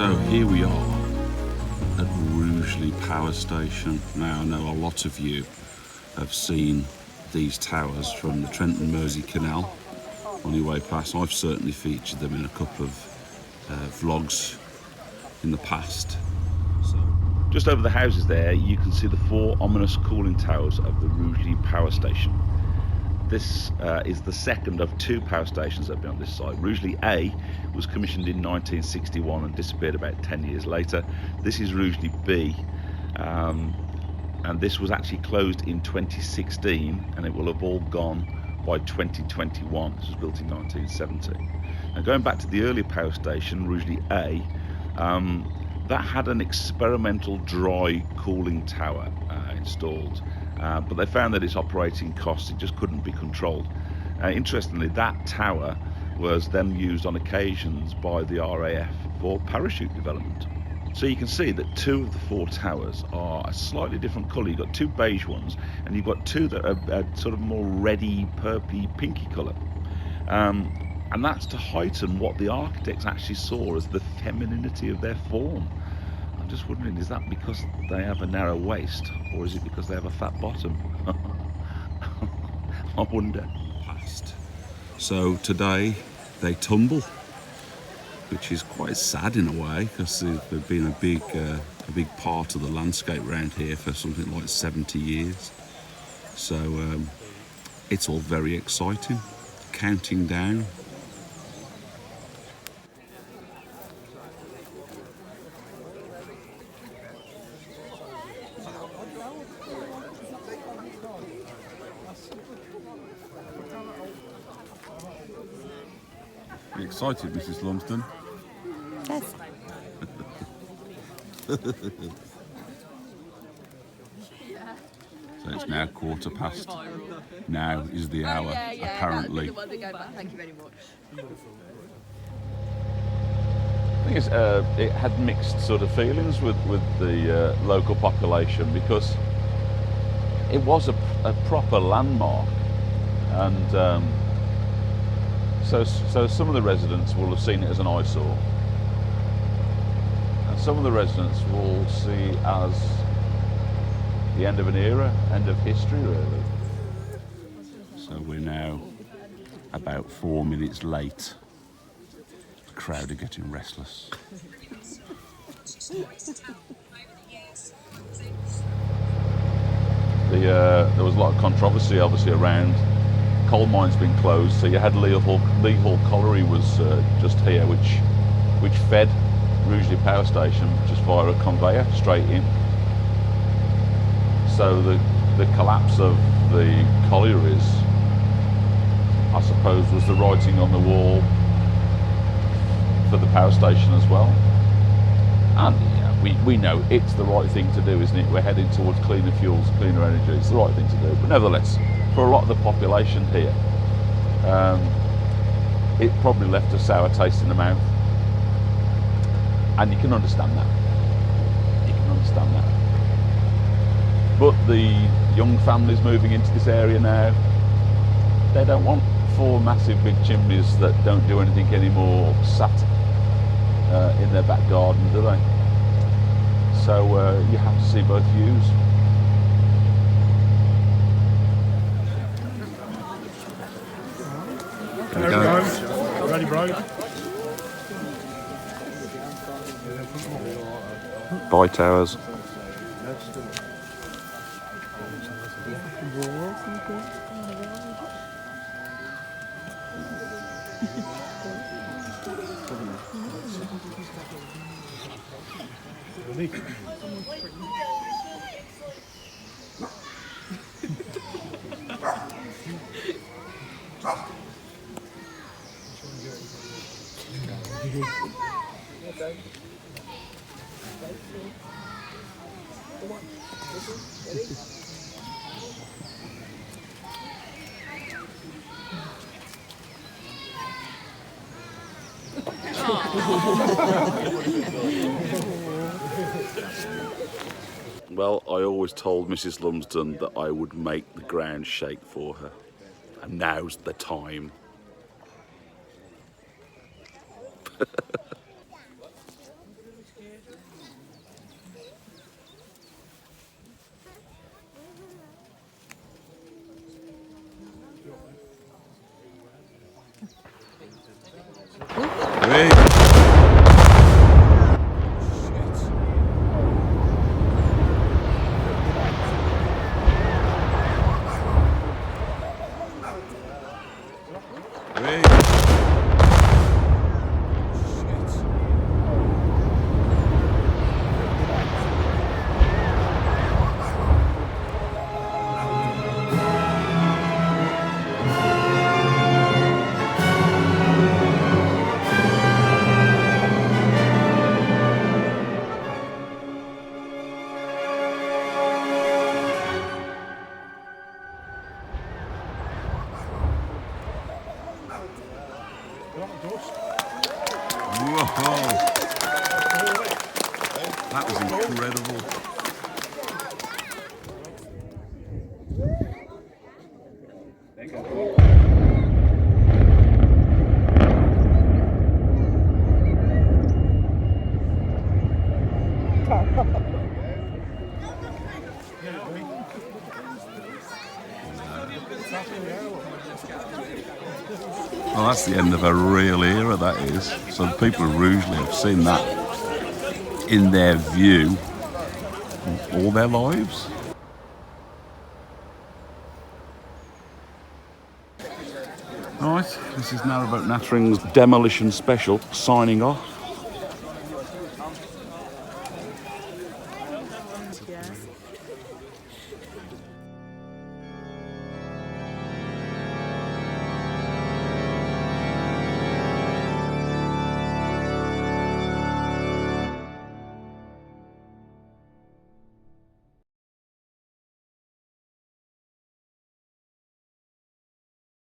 So here we are at Rugeley Power Station. Now I know a lot of you have seen these towers from the Trent and Mersey Canal on your way past. I've certainly featured them in a couple of vlogs in the past. So, just over the houses there you can see the four ominous cooling towers of the Rugeley Power Station. This is the second of two power stations that have been on this site. Rugeley A was commissioned in 1961 and disappeared about 10 years later. This is Rugeley B, and this was actually closed in 2016, and it will have all gone by 2021. This was built in 1970. Now going back to the earlier power station, Rugeley A, that had an experimental dry cooling tower installed. But they found that its operating costs, it just couldn't be controlled. Interestingly, that tower was then used on occasions by the RAF for parachute development. So you can see that two of the four towers are a slightly different colour. You've got two beige ones, and you've got two that are sort of more reddy, purpley, pinky colour. And that's to heighten what the architects actually saw as the femininity of their form. I'm just wondering, is that because they have a narrow waist, or is it because they have a fat bottom? I wonder. So today they tumble, which is quite sad in a way, because they've been a big part of the landscape around here for something like 70 years. So it's all very exciting, counting down. You excited, Mrs Lumsden? Yes. So it's now 1:15. Now is the hour, apparently. Thank you very much. I think it had mixed sort of feelings with the local population, because it was a proper landmark, and so some of the residents will have seen it as an eyesore, and some of the residents will see as the end of an era, end of history, really. So we're now about 4 minutes late. The crowd are getting restless. There was a lot of controversy, obviously, around coal mines being closed. So you had Lee Hall Colliery was just here, which fed Rugeley Power Station just via a conveyor straight in. So the collapse of the collieries, I suppose, was the writing on the wall for the power station as well. And yeah, we know it's the right thing to do, isn't it? We're heading towards cleaner fuels, cleaner energy. It's the right thing to do. But nevertheless, for a lot of the population here, it probably left a sour taste in the mouth. And you can understand that. You can understand that. But the young families moving into this area now, they don't want four massive big chimneys that don't do anything anymore sat in their back garden, do they? So you have to see both views. There we go. Ready, bro? Bye, towers. Well, I always told Mrs Lumsden that I would make the ground shake for her, and now's the time. Whoa! That was incredible. Well, that's the end of a real era, that is. So the people of Rugeley have seen that in their view all their lives. Right, this is Narrowboat Natterings Demolition Special, signing off.